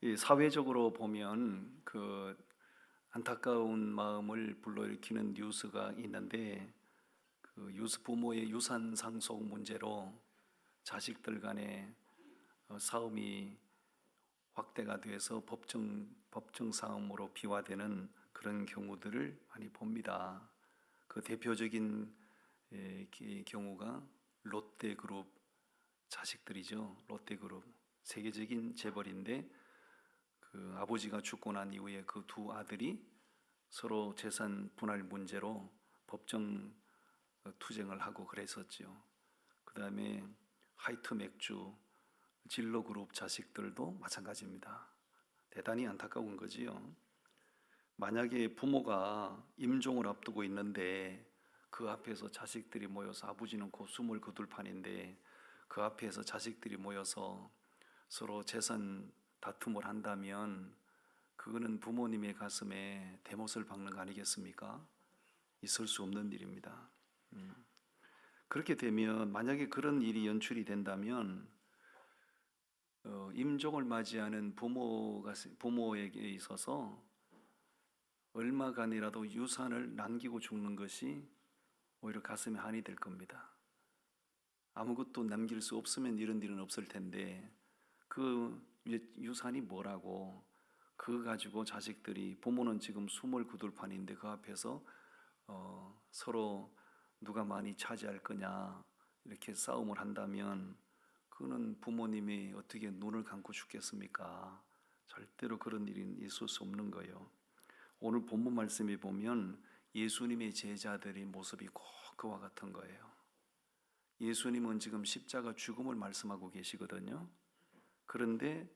이 사회적으로 보면 그 안타까운 마음을 불러일으키는 뉴스가 있는데, 그 부모의 유산 상속 문제로 자식들 간의 싸움이 확대가 돼서 법정 싸움으로 비화되는 그런 경우들을 많이 봅니다. 그 대표적인 경우가 롯데그룹 자식들이죠. 롯데그룹 세계적인 재벌인데, 그 아버지가 죽고 난 이후에 그 두 아들이 서로 재산 분할 문제로 법정 투쟁을 하고 그랬었죠. 그 다음에 하이트 맥주 진로그룹 자식들도 마찬가지입니다. 대단히 안타까운 거지요. 만약에 부모가 임종을 앞두고 있는데 그 앞에서 자식들이 모여서, 아버지는 곧 숨을 거둘 판인데 그 앞에서 자식들이 모여서 서로 재산 다툼을 한다면 그거는 부모님의 가슴에 대못을 박는 거 아니겠습니까? 있을 수 없는 일입니다. 그렇게 되면, 만약에 그런 일이 연출이 된다면 임종을 맞이하는 부모에게 있어서 얼마간이라도 유산을 남기고 죽는 것이 오히려 가슴에 한이 될 겁니다. 아무것도 남길 수 없으면 이런 일은 없을 텐데, 그 유산이 뭐라고, 그거 가지고 자식들이, 부모는 지금 숨을 거둘 판인데 그 앞에서 서로 누가 많이 차지할 거냐 이렇게 싸움을 한다면 그거는 부모님이 어떻게 눈을 감고 죽겠습니까? 절대로 그런 일이 있을 수 없는 거예요. 오늘 본문 말씀에 보면 예수님의 제자들의 모습이 꼭 그와 같은 거예요. 예수님은 지금 십자가 죽음을 말씀하고 계시거든요. 그런데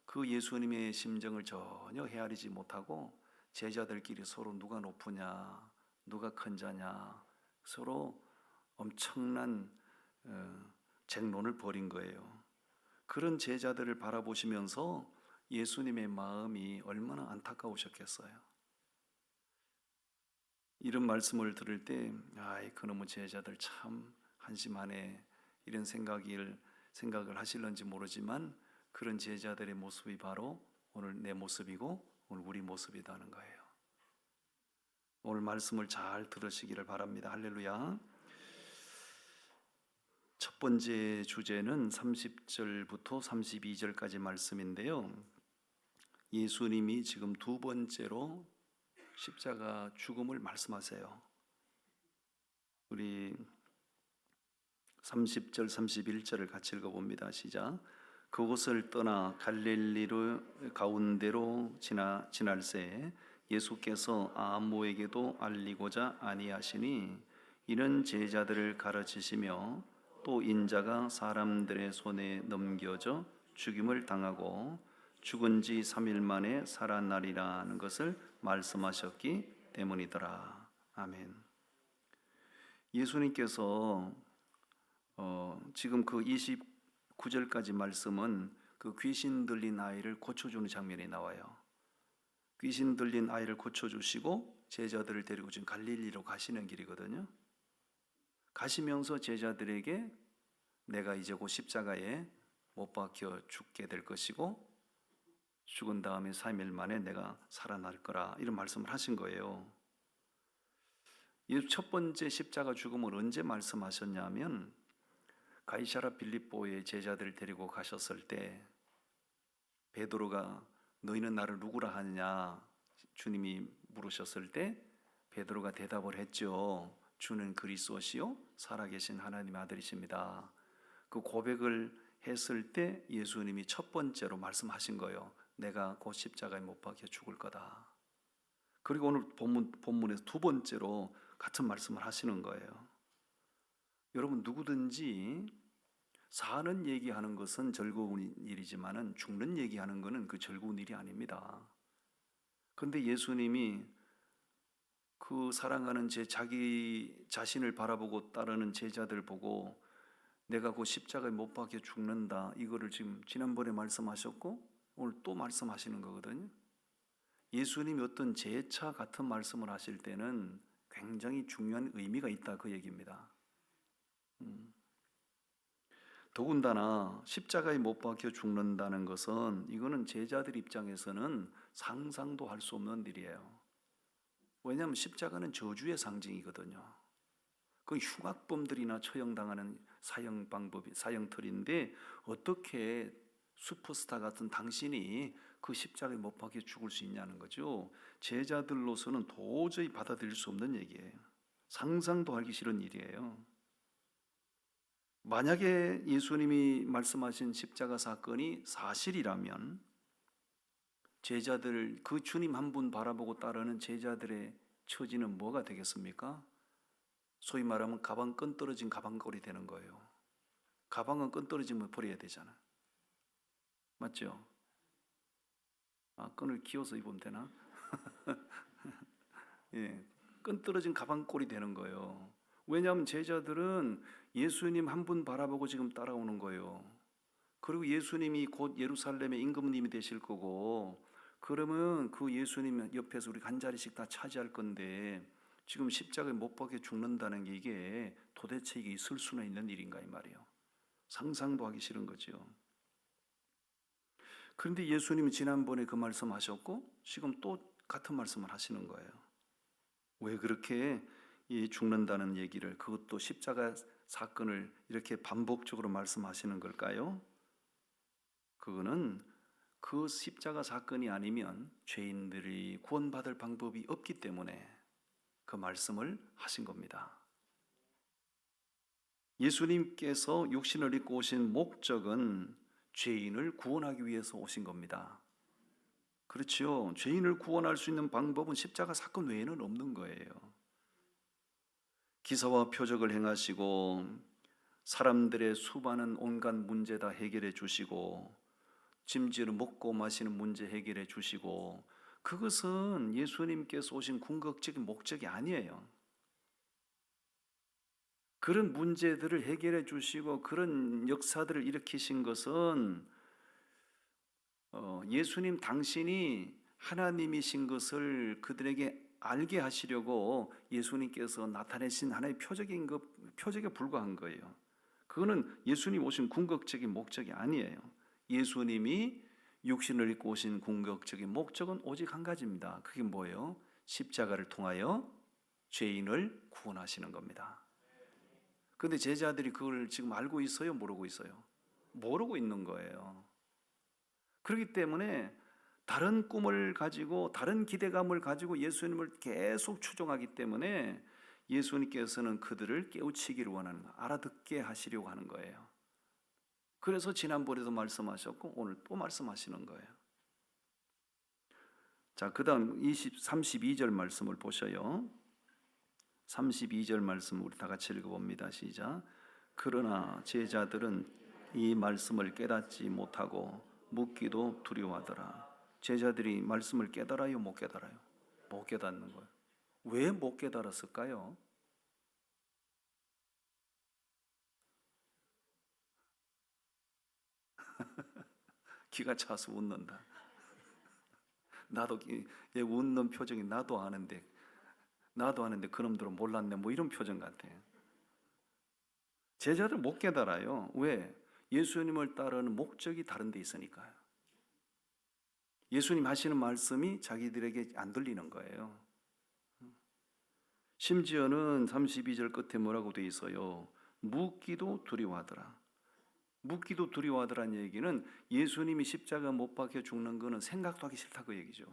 그 예수님의 심정을 전혀 헤아리지 못하고 제자들끼리 서로 누가 높으냐, 누가 큰 자냐, 서로 엄청난 쟁론을 벌인 거예요. 그런 제자들을 바라보시면서 예수님의 마음이 얼마나 안타까우셨겠어요. 이런 말씀을 들을 때, 아이 그놈의 제자들 참 한심하네, 이런 생각을 하실런지 모르지만 그런 제자들의 모습이 바로 오늘 내 모습이고 오늘 우리 모습이라는 거예요. 오늘 말씀을 잘 들으시기를 바랍니다. 할렐루야. 첫 번째 주제는 30절부터 32절까지 말씀인데요. 예수님이 지금 두 번째로 십자가 죽음을 말씀하세요. 우리 30절 31절을 같이 읽어봅니다. 시작. 그곳을 떠나 갈릴리로 가운데로 지날새 예수께서 아무에게도 알리고자 아니하시니 이는 제자들을 가르치시며 또 인자가 사람들의 손에 넘겨져 죽임을 당하고 죽은 지 3일 만에 살아나리라는 것을 말씀하셨기 때문이더라. 아멘. 예수님께서 지금 그 29절까지 말씀은 그 귀신 들린 아이를 고쳐주는 장면이 나와요. 귀신 들린 아이를 고쳐주시고 제자들을 데리고 지금 갈릴리로 가시는 길이거든요. 가시면서 제자들에게 내가 이제 곧 십자가에 못 박혀 죽게 될 것이고 죽은 다음에 3일 만에 내가 살아날 거라, 이런 말씀을 하신 거예요. 이 첫 번째 십자가 죽음을 언제 말씀하셨냐면 가이사랴 빌립보의 제자들을 데리고 가셨을 때 베드로가 너희는 나를 누구라 하느냐 주님이 물으셨을 때 베드로가 대답을 했죠. 주는 그리스도시요 살아계신 하나님의 아들이십니다. 그 고백을 했을 때 예수님이 첫 번째로 말씀하신 거예요. 내가 곧 십자가에 못 박혀 죽을 거다. 그리고 오늘 본문에서 두 번째로 같은 말씀을 하시는 거예요. 여러분, 누구든지 사는 얘기하는 것은 즐거운 일이지만은 죽는 얘기하는 것은 그 즐거운 일이 아닙니다. 그런데 예수님이 그 사랑하는 자기 자신을 바라보고 따르는 제자들 보고 내가 그 십자가에 못 박혀 죽는다, 이거를 지금 지난번에 말씀하셨고 오늘 또 말씀하시는 거거든요. 예수님이 어떤 재차 같은 말씀을 하실 때는 굉장히 중요한 의미가 있다, 그 얘기입니다. 더군다나 십자가에 못 박혀 죽는다는 것은 이거는 제자들 입장에서는 상상도 할 수 없는 일이에요. 왜냐하면 십자가는 저주의 상징이거든요. 그 흉악범들이나 처형당하는 사형 방법이 사형틀인데 어떻게 슈퍼스타 같은 당신이 그 십자가에 못 박혀 죽을 수 있냐는 거죠. 제자들로서는 도저히 받아들일 수 없는 얘기예요. 상상도 하기 싫은 일이에요. 만약에 예수님이 말씀하신 십자가 사건이 사실이라면 제자들, 그 주님 한 분 바라보고 따르는 제자들의 처지는 뭐가 되겠습니까? 소위 말하면 가방 끈 떨어진 가방걸이 되는 거예요. 가방은 끈 떨어지면 버려야 되잖아. 맞죠? 끈을 끼워서 입으면 되나? 예, 끈 떨어진 가방꼴이 되는 거예요. 왜냐하면 제자들은 예수님 한 분 바라보고 지금 따라오는 거예요. 그리고 예수님이 곧 예루살렘의 임금님이 되실 거고, 그러면 그 예수님 옆에서 우리 한 자리씩 다 차지할 건데 지금 십자가에 못 박혀 죽는다는 게 이게 도대체 이게 있을 수는 있는 일인가 이 말이에요. 상상도 하기 싫은 거죠. 그런데 예수님이 지난번에 그 말씀하셨고 지금 또 같은 말씀을 하시는 거예요. 왜 그렇게 이 죽는다는 얘기를, 그것도 십자가 사건을 이렇게 반복적으로 말씀하시는 걸까요? 그거는 그 십자가 사건이 아니면 죄인들이 구원받을 방법이 없기 때문에 그 말씀을 하신 겁니다. 예수님께서 육신을 입고 오신 목적은 죄인을 구원하기 위해서 오신 겁니다. 그렇죠. 죄인을 구원할 수 있는 방법은 십자가 사건 외에는 없는 거예요. 기사와 표적을 행하시고 사람들의 수많은 온갖 문제 다 해결해 주시고 심지어는 먹고 마시는 문제 해결해 주시고, 그것은 예수님께서 오신 궁극적인 목적이 아니에요. 그런 문제들을 해결해 주시고 그런 역사들을 일으키신 것은 예수님 당신이 하나님이신 것을 그들에게 알게 하시려고 예수님께서 나타내신 하나의 표적에 불과한 거예요. 그거는 예수님 오신 궁극적인 목적이 아니에요. 예수님이 육신을 입고 오신 궁극적인 목적은 오직 한 가지입니다. 그게 뭐예요? 십자가를 통하여 죄인을 구원하시는 겁니다. 그런데 제자들이 그걸 지금 알고 있어요? 모르고 있어요? 모르고 있는 거예요. 그렇기 때문에 다른 꿈을 가지고 다른 기대감을 가지고 예수님을 계속 추종하기 때문에 예수님께서는 그들을 깨우치기를 원하는 거예요. 알아듣게 하시려고 하는 거예요. 그래서 지난번에도 말씀하셨고 오늘 또 말씀하시는 거예요. 자, 그 다음 32절 말씀을 보셔요. 32절 말씀 우리 다 같이 읽어봅니다. 시작. 그러나 제자들은 이 말씀을 깨닫지 못하고 묻기도 두려워하더라. 제자들이 말씀을 깨달아요? 못 깨달아요? 못 깨닫는 거예요. 왜 못 깨달았을까요? 기가 차서 웃는다. 나도 얘 웃는 표정이 나도 아는데 그놈들은 몰랐네, 뭐 이런 표정 같아요. 제자들 못 깨달아요. 왜? 예수님을 따르는 목적이 다른 데 있으니까요. 예수님 하시는 말씀이 자기들에게 안 들리는 거예요. 심지어는 32절 끝에 뭐라고 돼 있어요? 묻기도 두려워하더라. 묻기도 두려워하더라는 얘기는 예수님이 십자가 못 박혀 죽는 거는 생각도 하기 싫다고 얘기죠.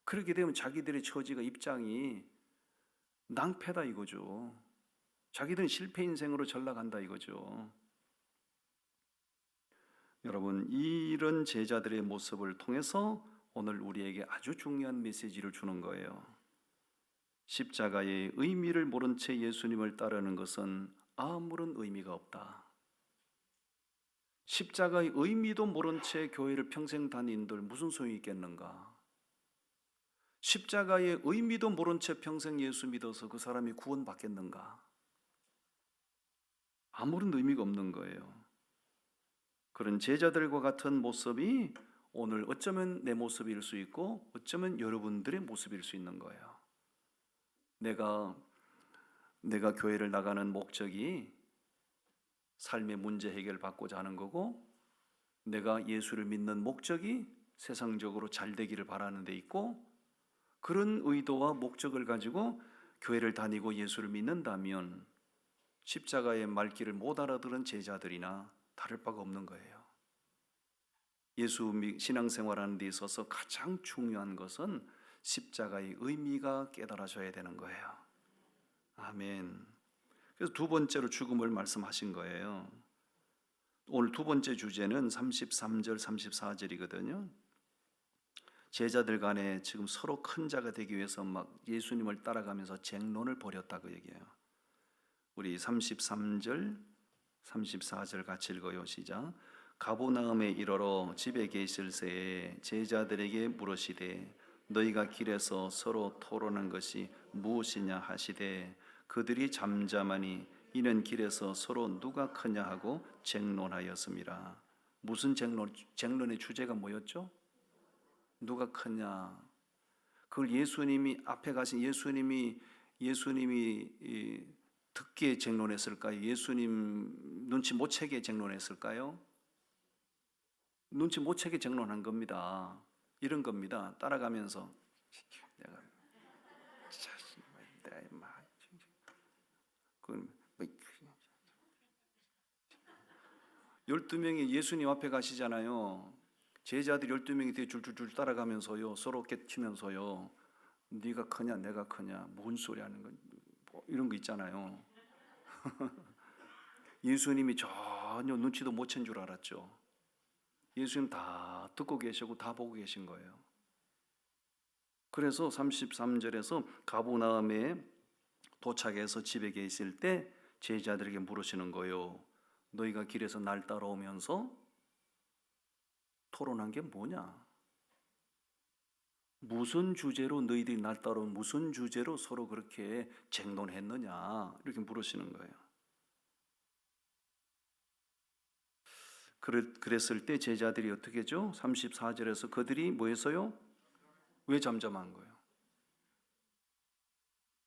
그렇게 되면 자기들의 처지가 입장이 낭패다 이거죠. 자기들은 실패 인생으로 전락한다 이거죠. 여러분, 이런 제자들의 모습을 통해서 오늘 우리에게 아주 중요한 메시지를 주는 거예요. 십자가의 의미를 모른 채 예수님을 따르는 것은 아무런 의미가 없다. 십자가의 의미도 모른 채 교회를 평생 다닌들 무슨 소용이 있겠는가? 십자가의 의미도 모른 채 평생 예수 믿어서 그 사람이 구원받겠는가? 아무런 의미가 없는 거예요. 그런 제자들과 같은 모습이 오늘 어쩌면 내 모습일 수 있고 어쩌면 여러분들의 모습일 수 있는 거예요. 내가 교회를 나가는 목적이 삶의 문제 해결받고자 하는 거고, 내가 예수를 믿는 목적이 세상적으로 잘 되기를 바라는 데 있고, 그런 의도와 목적을 가지고 교회를 다니고 예수를 믿는다면 십자가의 말귀를 못 알아들은 제자들이나 다를 바가 없는 거예요. 예수 신앙생활하는 데 있어서 가장 중요한 것은 십자가의 의미가 깨달아져야 되는 거예요. 아멘. 그래서 두 번째로 죽음을 말씀하신 거예요. 오늘 두 번째 주제는 33절 34절이거든요. 제자들 간에 지금 서로 큰 자가 되기 위해서 막 예수님을 따라가면서 쟁론을 벌였다고 얘기해요. 우리 33절 34절 같이 읽어요. 시작. 가버나움에 이르러 집에 계실 새에 제자들에게 물으시되 너희가 길에서 서로 토론한 것이 무엇이냐 하시되 그들이 잠잠하니 이는 길에서 서로 누가 크냐 하고 쟁론하였습니다. 무슨 쟁론의 주제가 뭐였죠? 누가 크냐. 그걸 예수님이 앞에 가신 예수님이 듣기에 쟁론했을까요? 예수님 눈치 못 채게 쟁론했을까요? 눈치 못 채게 쟁론한 겁니다. 이런 겁니다. 따라가면서 내가 12명이 예수님 앞에 가시잖아요. 제자들 12명이 뒤에 줄줄줄 따라가면서요, 서로 깨치면서요, 네가 크냐 내가 크냐 뭔 소리 하는 거, 뭐 이런 거 있잖아요. 예수님이 전혀 눈치도 못 챈 줄 알았죠. 예수님 다 듣고 계시고 다 보고 계신 거예요. 그래서 33절에서 가버나움에 도착해서 집에 계실 때 제자들에게 물으시는 거예요. 너희가 길에서 날 따라오면서 토론한 게 뭐냐? 무슨 주제로 너희들이 날 따라오면 무슨 주제로 서로 그렇게 쟁론했느냐? 이렇게 물으시는 거예요. 그랬을 때 제자들이 어떻게 했죠? 34절에서 그들이 뭐 했어요? 왜 잠잠한 거예요?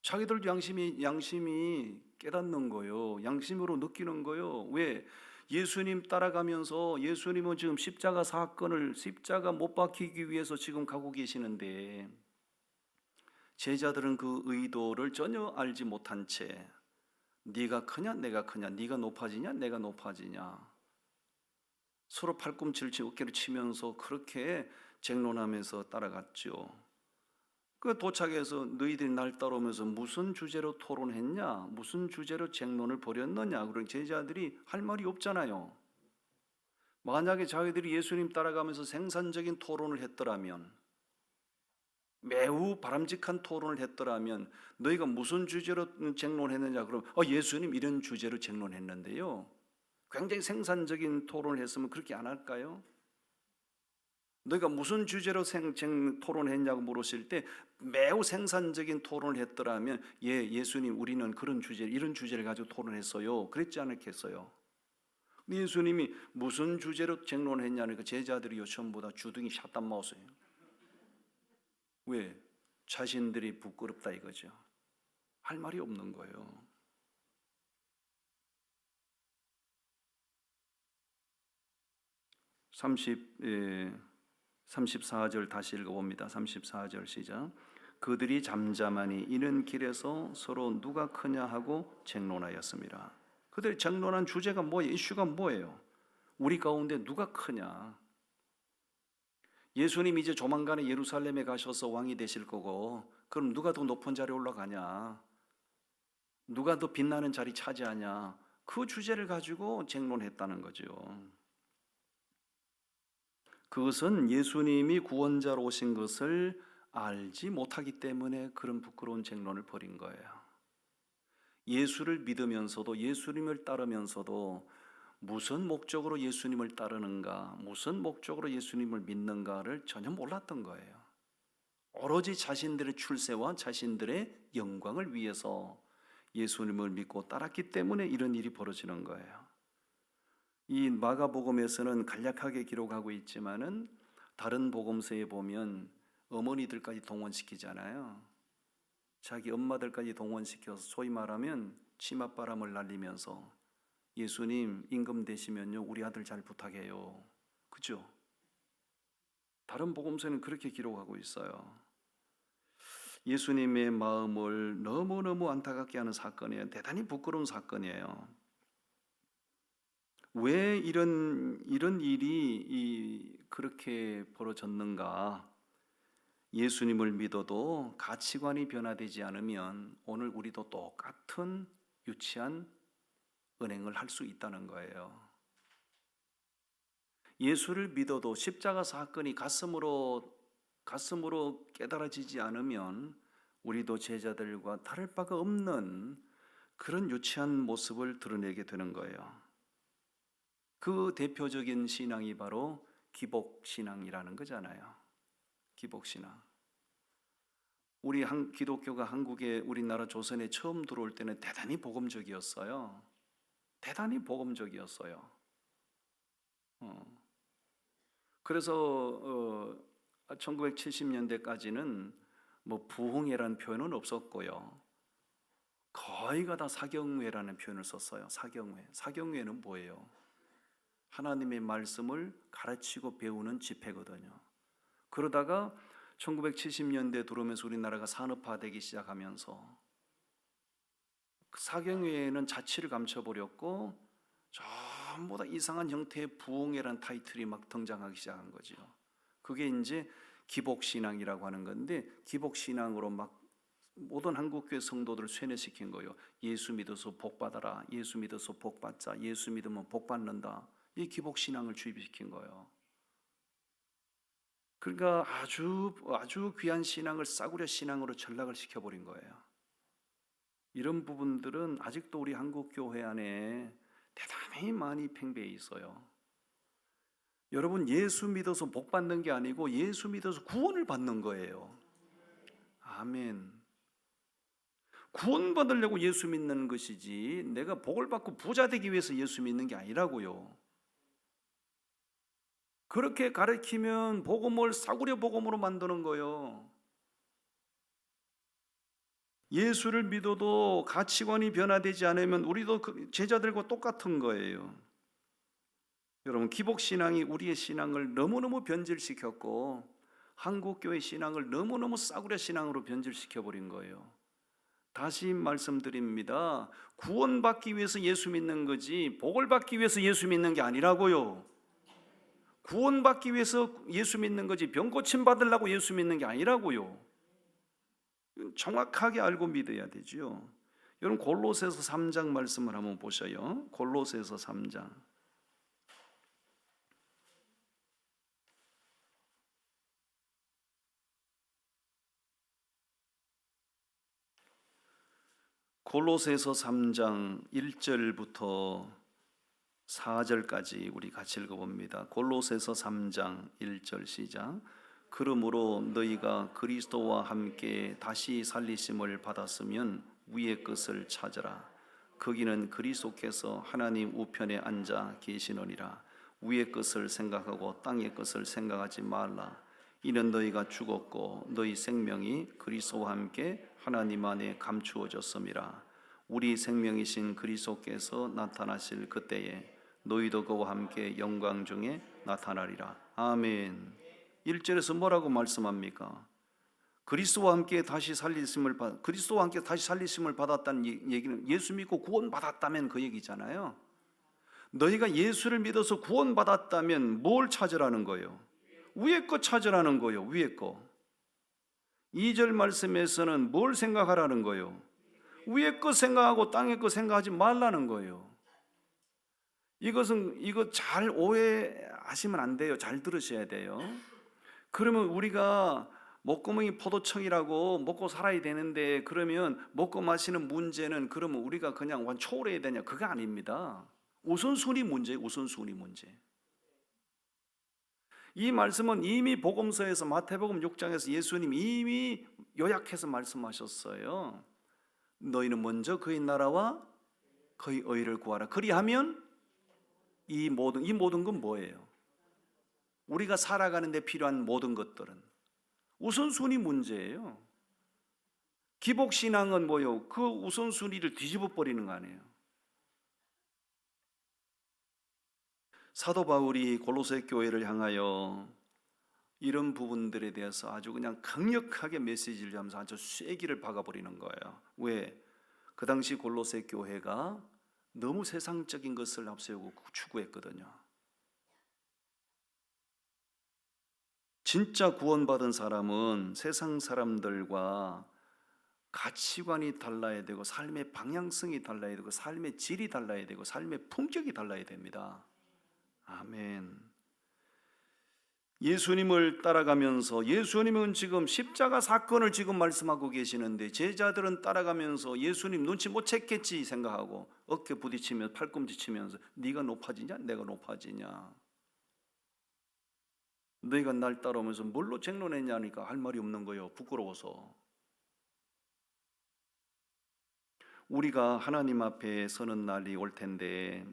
자기들도 양심이 깨닫는 거예요. 양심으로 느끼는 거예요. 왜? 예수님 따라가면서 예수님은 지금 십자가 못 박히기 위해서 지금 가고 계시는데 제자들은 그 의도를 전혀 알지 못한 채 네가 크냐 내가 크냐, 네가 높아지냐 내가 높아지냐, 서로 팔꿈치를 어깨를 치면서 그렇게 쟁론하면서 따라갔죠. 그 도착해서 너희들이 날 따라오면서 무슨 주제로 토론했냐, 무슨 주제로 쟁론을 벌였느냐, 그런 제자들이 할 말이 없잖아요. 만약에 자기들이 예수님 따라가면서 생산적인 토론을 했더라면, 매우 바람직한 토론을 했더라면 너희가 무슨 주제로 쟁론했느냐 그러면 예수님 이런 주제로 쟁론했는데요. 굉장히 생산적인 토론을 했으면 그렇게 안 할까요? 너희가 무슨 주제로 토론했냐고 물으실 때 매우 생산적인 토론을 했더라면 예수님 우리는 이런 주제를 가지고 토론했어요, 그랬지 않았겠어요? 근데 예수님이 무슨 주제로 쟁론했냐니까 제자들이 전부 다 주둥이 샷단 마우스예요. 왜? 자신들이 부끄럽다 이거죠. 할 말이 없는 거예요. 예, 34절 다시 읽어봅니다. 34절 시작. 그들이 잠잠하니 이는 길에서 서로 누가 크냐 하고 쟁론하였습니다. 그들이 쟁론한 주제가 뭐예요? 이슈가 뭐예요? 우리 가운데 누가 크냐? 예수님 이제 조만간에 예루살렘에 가셔서 왕이 되실 거고, 그럼 누가 더 높은 자리에 올라가냐? 누가 더 빛나는 자리 차지하냐? 그 주제를 가지고 쟁론했다는 거죠. 그것은 예수님이 구원자로 오신 것을 알지 못하기 때문에 그런 부끄러운 쟁론을 벌인 거예요. 예수를 믿으면서도, 예수님을 따르면서도 무슨 목적으로 예수님을 따르는가, 무슨 목적으로 예수님을 믿는가를 전혀 몰랐던 거예요. 오로지 자신들의 출세와 자신들의 영광을 위해서 예수님을 믿고 따랐기 때문에 이런 일이 벌어지는 거예요. 이 마가복음에서는 간략하게 기록하고 있지만은 다른 복음서에 보면 어머니들까지 동원시키잖아요. 자기 엄마들까지 동원시켜서 소위 말하면 치맛바람을 날리면서 예수님 임금 되시면요 우리 아들 잘 부탁해요. 그죠? 다른 복음서에는 그렇게 기록하고 있어요. 예수님의 마음을 너무너무 안타깝게 하는 사건이에요. 대단히 부끄러운 사건이에요. 왜 이런 일이 그렇게 벌어졌는가? 예수님을 믿어도 가치관이 변화되지 않으면 오늘 우리도 똑같은 유치한 은행을 할 수 있다는 거예요. 예수를 믿어도 십자가 사건이 가슴으로 깨달아지지 않으면 우리도 제자들과 다를 바가 없는 그런 유치한 모습을 드러내게 되는 거예요. 그 대표적인 신앙이 바로 기복신앙이라는 거잖아요. 기복신앙. 우리 기독교가 한국에 우리나라 조선에 처음 들어올 때는 대단히 복음적이었어요. 대단히 복음적이었어요. 그래서 1970년대까지는 뭐 부흥회라는 표현은 없었고요. 거의가 다 사경회라는 표현을 썼어요. 사경회. 사경회는 뭐예요? 하나님의 말씀을 가르치고 배우는 집회거든요. 그러다가 1970년대 들어오면서 우리나라가 산업화되기 시작하면서 사경회에는 자취를 감춰버렸고 전부 다 이상한 형태의 부흥회라는 타이틀이 막 등장하기 시작한 거죠. 그게 이제 기복신앙이라고 하는 건데, 기복신앙으로 막 모든 한국교회 성도들을 쇠뇌시킨 거예요. 예수 믿어서 복 받아라, 예수 믿어서 복 받자, 예수 믿으면 복 받는다. 이 기복신앙을 주입시킨 거예요. 그러니까 아주 귀한 신앙을 싸구려 신앙으로 전락을 시켜버린 거예요. 이런 부분들은 아직도 우리 한국교회 안에 대단히 많이 팽배해 있어요. 여러분, 예수 믿어서 복 받는 게 아니고 예수 믿어서 구원을 받는 거예요. 아멘. 구원 받으려고 예수 믿는 것이지 내가 복을 받고 부자 되기 위해서 예수 믿는 게 아니라고요. 그렇게 가르치면 복음을 싸구려 복음으로 만드는 거예요. 예수를 믿어도 가치관이 변화되지 않으면 우리도 제자들과 똑같은 거예요. 여러분, 기복신앙이 우리의 신앙을 너무너무 변질시켰고 한국교회 신앙을 너무너무 싸구려 신앙으로 변질시켜버린 거예요. 다시 말씀드립니다. 구원받기 위해서 예수 믿는 거지 복을 받기 위해서 예수 믿는 게 아니라고요. 구원받기 위해서 예수 믿는 거지 병 고침 받으려고 예수 믿는 게 아니라고요. 정확하게 알고 믿어야 되죠. 여러분, 골로새서 3장 말씀을 한번 보셔요. 골로새서 3장. 골로새서 3장 1절부터 4절까지 우리 같이 읽어봅니다. 골로새서 3장 1절 시작. 그러므로 너희가 그리스도와 함께 다시 살리심을 받았으면 위의 것을 찾으라. 거기는 그리스도께서 하나님 우편에 앉아 계시느니라. 위의 것을 생각하고 땅의 것을 생각하지 말라. 이는 너희가 죽었고 너희 생명이 그리스도와 함께 하나님 안에 감추어졌음이라. 우리 생명이신 그리스도께서 나타나실 그때에 너희도 그와 함께 영광 중에 나타나리라. 아멘. 1절에서 뭐라고 말씀합니까? 그리스도와 함께 다시 살리심을 받았다는 얘기는 예수 믿고 구원받았다면 그 얘기잖아요. 너희가 예수를 믿어서 구원받았다면 뭘 찾으라는 거예요? 위의 거 찾으라는 거예요. 위의 거. 2절 말씀에서는 뭘 생각하라는 거예요? 위의 거 생각하고 땅의 거 생각하지 말라는 거예요. 이거 잘 오해하시면 안 돼요. 잘 들으셔야 돼요. 그러면 우리가 목구멍이 포도청이라고 먹고 살아야 되는데, 그러면 먹고 마시는 문제는 그러면 우리가 그냥 초월해야 되냐? 그거 아닙니다. 우선순위 문제예요. 우선순위 문제. 이 말씀은 이미 복음서에서 마태복음 6장에서 예수님이 이미 요약해서 말씀하셨어요. 너희는 먼저 그의 나라와 그의 의를 구하라. 그리하면 이 모든 건 뭐예요? 우리가 살아가는 데 필요한 모든 것들은 우선순위 문제예요. 기복신앙은 뭐예요? 그 우선순위를 뒤집어 버리는 거 아니에요. 사도 바울이 골로새 교회를 향하여 이런 부분들에 대해서 아주 그냥 강력하게 메시지를 하면서 아주 쐐기를 박아버리는 거예요. 왜? 그 당시 골로새 교회가 너무 세상적인 것을 앞세우고 추구했거든요. 진짜 구원받은 사람은 세상 사람들과 가치관이 달라야 되고 삶의 방향성이 달라야 되고 삶의 질이 달라야 되고 삶의 품격이 달라야 됩니다. 아멘. 예수님을 따라가면서, 예수님은 지금 십자가 사건을 지금 말씀하고 계시는데 제자들은 따라가면서 예수님 눈치 못 챘겠지 생각하고 어깨 부딪히면서 팔꿈치 치면서 네가 높아지냐 내가 높아지냐, 너희가 날 따라오면서 뭘로 쟁론했냐니까 할 말이 없는 거예요. 부끄러워서. 우리가 하나님 앞에 서는 날이 올 텐데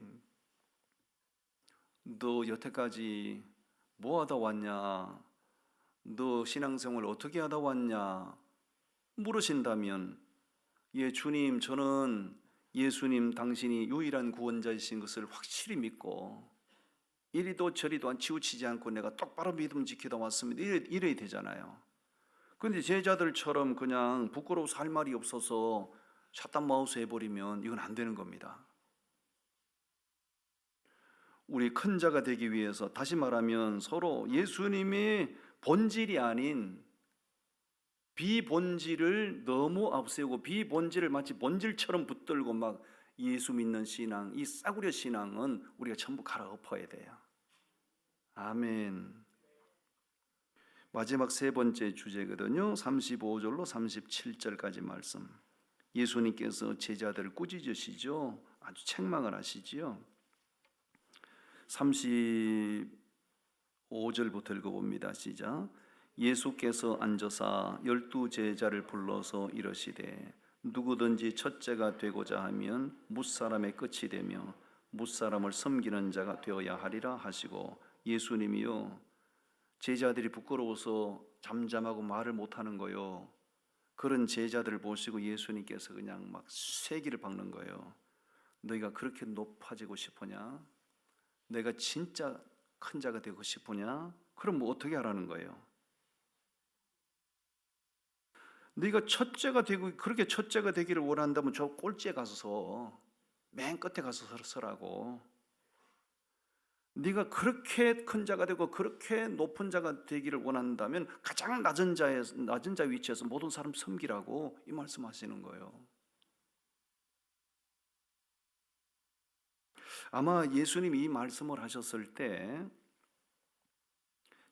너 여태까지 뭐 하다 왔냐, 너 신앙생활 어떻게 하다 왔냐 물으신다면, 예 주님 저는 예수님 당신이 유일한 구원자이신 것을 확실히 믿고 이리도 저리도 치우치지 않고 내가 똑바로 믿음 지키다 왔습니다, 이래야 되잖아요. 그런데 제자들처럼 그냥 부끄러워서 할 말이 없어서 샷단마우스 해버리면 이건 안 되는 겁니다. 우리 큰 자가 되기 위해서, 다시 말하면 서로 예수님의 본질이 아닌 비본질을 너무 앞세우고 비본질을 마치 본질처럼 붙들고 막 예수 믿는 신앙, 이 싸구려 신앙은 우리가 전부 갈아엎어야 돼요. 아멘. 마지막 세 번째 주제거든요. 35절로 37절까지 말씀. 예수님께서 제자들을 꾸짖으시죠. 아주 책망을 하시지요. 35절부터 읽어봅니다. 시작. 예수께서 앉으사 12 제자를 불러서 이르시되 누구든지 첫째가 되고자 하면 뭇사람의 끝이 되며 뭇사람을 섬기는 자가 되어야 하리라 하시고, 예수님이요 제자들이 부끄러워서 잠잠하고 말을 못하는 거요, 그런 제자들을 보시고 예수님께서 그냥 막 쐐기를 박는 거예요. 너희가 그렇게 높아지고 싶으냐? 내가 진짜 큰 자가 되고 싶으냐? 그럼 뭐 어떻게 하라는 거예요? 네가 첫째가 되고 그렇게 첫째가 되기를 원한다면 저 꼴찌에 가서 서, 맨 끝에 가서 서라고. 네가 그렇게 큰 자가 되고 그렇게 높은 자가 되기를 원한다면 가장 낮은 자 위치에서 모든 사람 섬기라고 이 말씀하시는 거예요. 아마 예수님이 이 말씀을 하셨을 때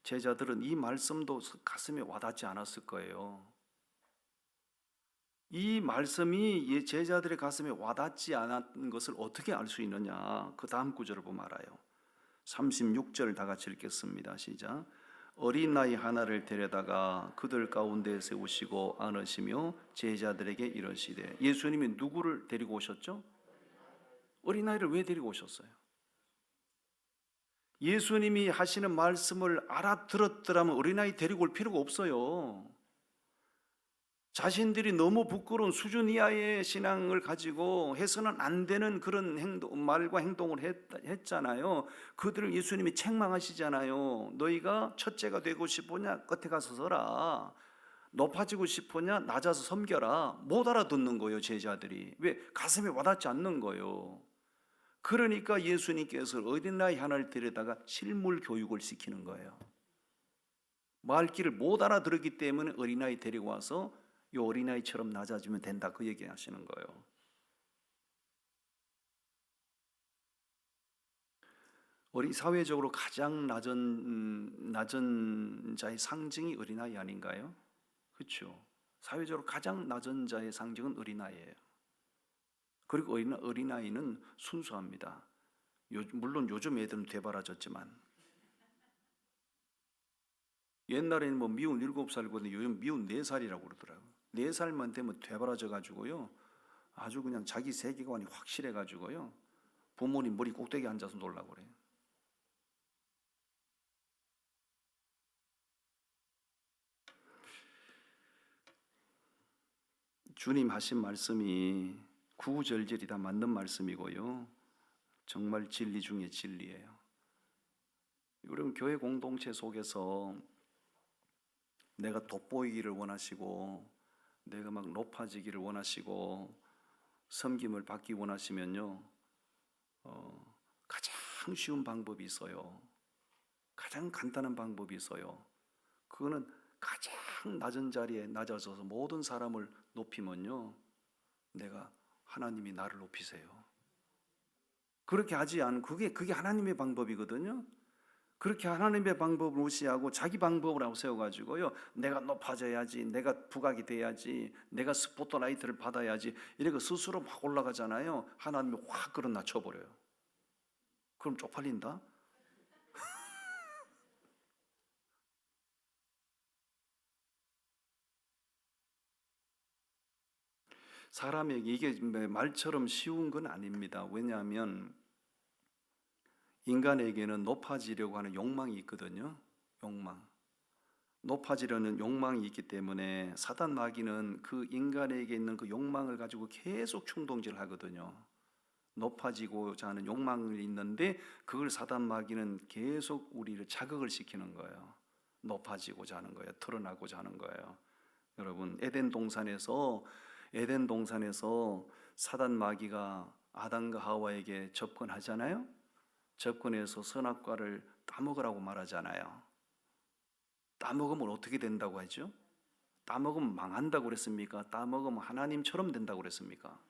제자들은 이 말씀도 가슴에 와닿지 않았을 거예요. 이 말씀이 제자들의 가슴에 와닿지 않았던 것을 어떻게 알 수 있느냐? 그 다음 구절을 보면 알아요. 36절 다 같이 읽겠습니다. 시작. 어린아이 하나를 데려다가 그들 가운데 세우시고 안으시며 제자들에게 이르시되, 예수님이 누구를 데리고 오셨죠? 어린아이를 왜 데리고 오셨어요? 예수님이 하시는 말씀을 알아들었더라면 어린아이 데리고 올 필요가 없어요. 자신들이 너무 부끄러운 수준 이하의 신앙을 가지고 해서는 안 되는 그런 말과 행동을 했잖아요. 그들을 예수님이 책망하시잖아요. 너희가 첫째가 되고 싶으냐? 끝에 가서 서라. 높아지고 싶으냐? 낮아서 섬겨라. 못 알아듣는 거예요, 제자들이. 왜? 가슴에 와닿지 않는 거예요. 그러니까 예수님께서 어린아이 하나를 데려다가 실물 교육을 시키는 거예요. 말귀를 못 알아들었기 때문에 어린아이 데리고 와서 이 어린아이처럼 낮아지면 된다, 그 얘기 하시는 거예요. 우리 사회적으로 가장 낮은 자의 상징이 어린아이 아닌가요? 그렇죠. 사회적으로 가장 낮은 자의 상징은 어린아이예요. 그리고 어린아이는 순수합니다. 물론 요즘 애들은 되바라졌지만 옛날에는 뭐 미운 7살이거든요. 요즘 미운 4살이라고 그러더라고요. 4살만 되면 되바라져가지고요, 아주 그냥 자기 세계관이 확실해가지고요, 부모님 머리 꼭대기에 앉아서 놀라고 그래요. 주님 하신 말씀이 구구절절이 다 맞는 말씀이고요, 정말 진리 중에 진리예요. 여러분, 교회 공동체 속에서 내가 돋보이기를 원하시고 내가 막 높아지기를 원하시고 섬김을 받기 원하시면요, 가장 쉬운 방법이 있어요. 가장 간단한 방법이 있어요. 그거는 가장 낮은 자리에 낮아져서 모든 사람을 높이면요, 내가 하나님이 나를 높이세요. 그렇게 하지 않은 그게 하나님의 방법이거든요. 그렇게 하나님의 방법을 무시하고 자기 방법을 하고 세워가지고요, 내가 높아져야지, 내가 부각이 돼야지, 내가 스포트라이트를 받아야지, 이렇게 스스로 막 올라가잖아요. 하나님이 확 끌어 낮춰버려요. 그럼 쪽팔린다? 사람에게 이게 말처럼 쉬운 건 아닙니다. 왜냐하면 인간에게는 높아지려고 하는 욕망이 있거든요. 욕망. 높아지려는 욕망이 있기 때문에 사단 마귀는 그 인간에게 있는 그 욕망을 가지고 계속 충동질을 하거든요. 높아지고자 하는 욕망이 있는데 그걸 사단 마귀는 계속 우리를 자극을 시키는 거예요. 높아지고자 하는 거예요. 드러나고자 하는 거예요. 여러분, 에덴 동산에서 사단 마귀가 아담과 하와에게 접근하잖아요. 접근해서 선악과를 따먹으라고 말하잖아요. 따먹으면 어떻게 된다고 하죠? 따먹으면 망한다고 그랬습니까? 따먹으면 하나님처럼 된다고 그랬습니까?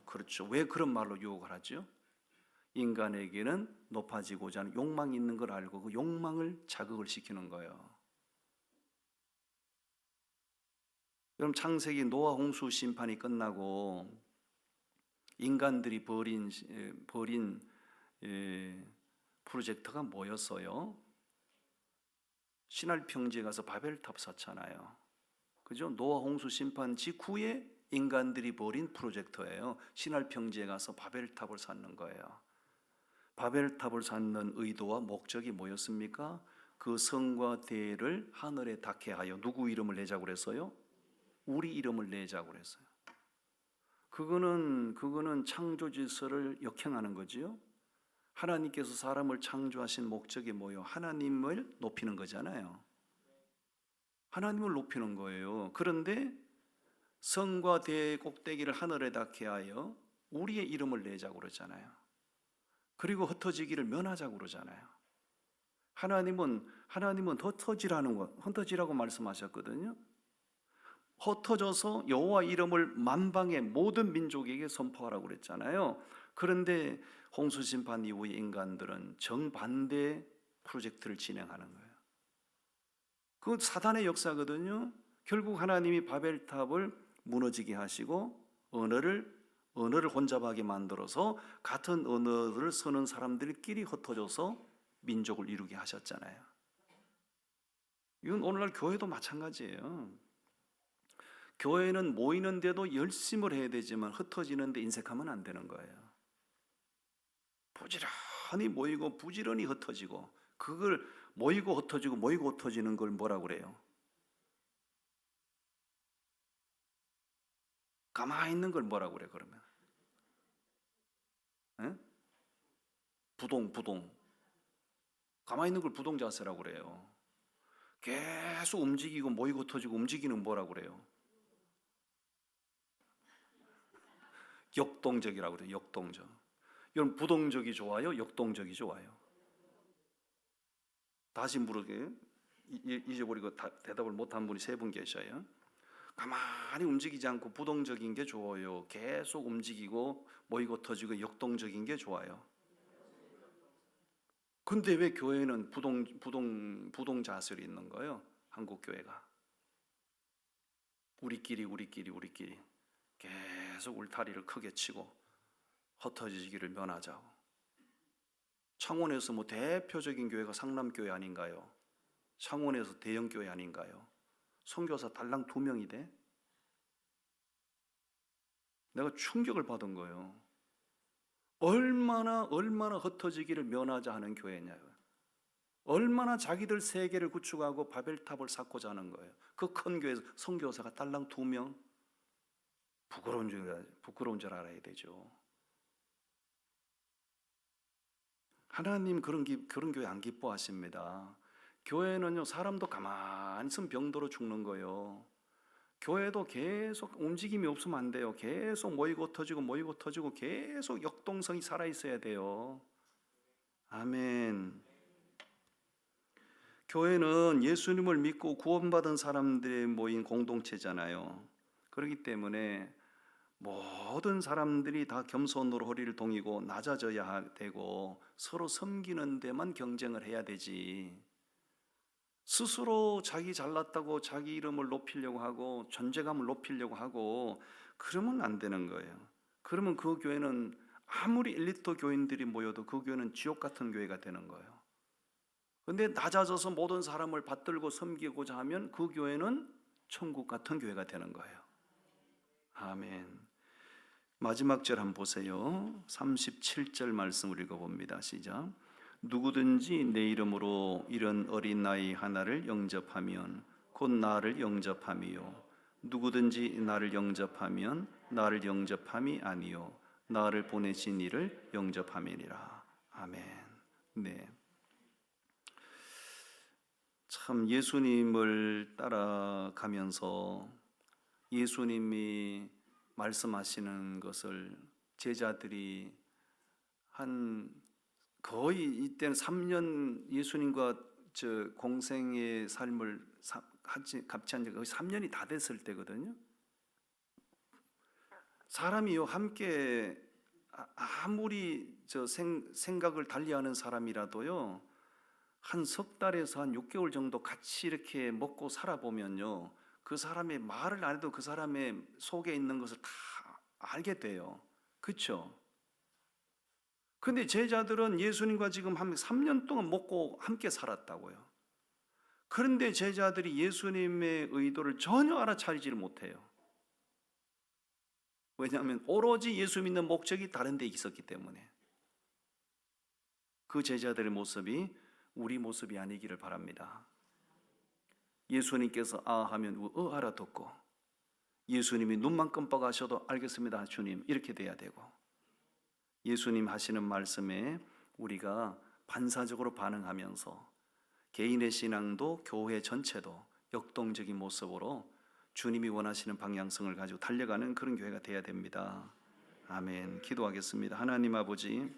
그렇죠. 왜 그런 말로 유혹을 하죠? 인간에게는 높아지고자 하는 욕망이 있는 걸 알고 그 욕망을 자극을 시키는 거예요. 그럼 창세기 노아 홍수 심판이 끝나고 인간들이 벌인 프로젝트가 뭐였어요? 시날 평지에 가서 바벨탑 쌓잖아요. 그죠? 노아 홍수 심판 직후에 인간들이 벌인 프로젝트예요. 시날 평지에 가서 바벨탑을 쌓는 거예요. 바벨탑을 쌓는 의도와 목적이 뭐였습니까? 그 성과 대를 하늘에 닿게 하여 누구 이름을 내자고 그랬어요? 우리 이름을 내자고 그랬어요. 그거는 창조 질서를 역행하는 거지요. 하나님께서 사람을 창조하신 목적이 뭐예요? 하나님을 높이는 거잖아요. 하나님을 높이는 거예요. 그런데 성과 대의 꼭대기를 하늘에 닿게 하여 우리의 이름을 내자고 그러잖아요. 그리고 흩어지기를 면하자고 그러잖아요. 하나님은 흩어지라고 말씀하셨거든요. 흩어져서 여호와 이름을 만방의 모든 민족에게 선포하라고 그랬잖아요. 그런데 홍수 심판 이후의 인간들은 정반대 프로젝트를 진행하는 거예요. 그 사단의 역사거든요. 결국 하나님이 바벨탑을 무너지게 하시고 언어를 혼잡하게 만들어서 같은 언어를 쓰는 사람들끼리 흩어져서 민족을 이루게 하셨잖아요. 이건 오늘날 교회도 마찬가지예요. 교회는 모이는데도 열심을 해야 되지만 흩어지는데 인색하면 안 되는 거예요. 부지런히 모이고 부지런히 흩어지고, 그걸 모이고 흩어지는 걸 뭐라고 그래요? 가만히 있는 걸 뭐라고 그래 그러면? 에? 부동. 가만히 있는 걸 부동 자세라고 그래요. 계속 움직이고 모이고 흩어지고 움직이는 뭐라고 그래요? 역동적이라고 그래요. 역동적. 여러분, 부동적이 좋아요? 역동적이 좋아요? 다시 물으게, 잊어버리고 대답을 못한 분이 3분 계셔요. 가만히 움직이지 않고 부동적인 게 좋아요? 계속 움직이고 모이고 터지고 역동적인 게 좋아요? 근데 왜 교회는 부동 자세로 있는 거예요? 한국 교회가 우리끼리 계속 울타리를 크게 치고 흩어지기를 면하자고. 창원에서 대표적인 교회가 상남교회 아닌가요? 창원에서 대형교회 아닌가요? 선교사 달랑 2명이 돼? 내가 충격을 받은 거예요. 얼마나 흩어지기를 면하자 하는 교회냐고요. 얼마나 자기들 세계를 구축하고 바벨탑을 쌓고자 하는 거예요. 그 큰 교회에서 선교사가 달랑 2명? 부끄러운 줄 알아야 되죠. 하나님 그런 교회 안 기뻐하십니다. 교회는요, 사람도 가만히 있으면 병들어 죽는 거예요. 교회도 계속 움직임이 없으면 안 돼요. 계속 모이고 터지고 계속 역동성이 살아 있어야 돼요. 아멘. 교회는 예수님을 믿고 구원받은 사람들이 모인 공동체잖아요. 그렇기 때문에 모든 사람들이 다 겸손으로 허리를 동이고 낮아져야 되고 서로 섬기는 데만 경쟁을 해야 되지, 스스로 자기 잘났다고 자기 이름을 높이려고 하고 존재감을 높이려고 하고 그러면 안 되는 거예요. 그러면 그 교회는 아무리 엘리트 교인들이 모여도 그 교회는 지옥 같은 교회가 되는 거예요. 근데 낮아져서 모든 사람을 받들고 섬기고자 하면 그 교회는 천국 같은 교회가 되는 거예요. 아멘. 마지막 절 한번 보세요. 37절 말씀을 읽어봅니다. 시작. 누구든지 내 이름으로 이런 어린 나이 하나를 영접하면 곧 나를 영접함이요, 누구든지 나를 영접하면 나를 영접함이 아니요 나를 보내신 이를 영접함이니라. 아멘. 네. 참 예수님을 따라가면서 예수님이 말씀하시는 것을 제자들이 한 거의 이때는 3년 예수님과 공생의 삶을 같이 한 지가 거의 3년이 다 됐을 때거든요. 사람이요, 함께 아무리 생각을 달리하는 사람이라도요, 한 석 달에서 한 6개월 정도 같이 이렇게 먹고 살아보면요, 그 사람의 말을 안 해도 그 사람의 속에 있는 것을 다 알게 돼요. 그렇죠? 근데 제자들은 예수님과 지금 한 3년 동안 먹고 함께 살았다고요. 그런데 제자들이 예수님의 의도를 전혀 알아차리지를 못해요. 왜냐하면 오로지 예수 믿는 목적이 다른 데 있었기 때문에. 그 제자들의 모습이 우리 모습이 아니기를 바랍니다. 예수님께서 아 하면 알아듣고, 예수님이 눈만 끔뻑하셔도 알겠습니다 주님, 이렇게 돼야 되고, 예수님 하시는 말씀에 우리가 반사적으로 반응하면서 개인의 신앙도 교회 전체도 역동적인 모습으로 주님이 원하시는 방향성을 가지고 달려가는 그런 교회가 돼야 됩니다. 아멘. 기도하겠습니다. 하나님 아버지,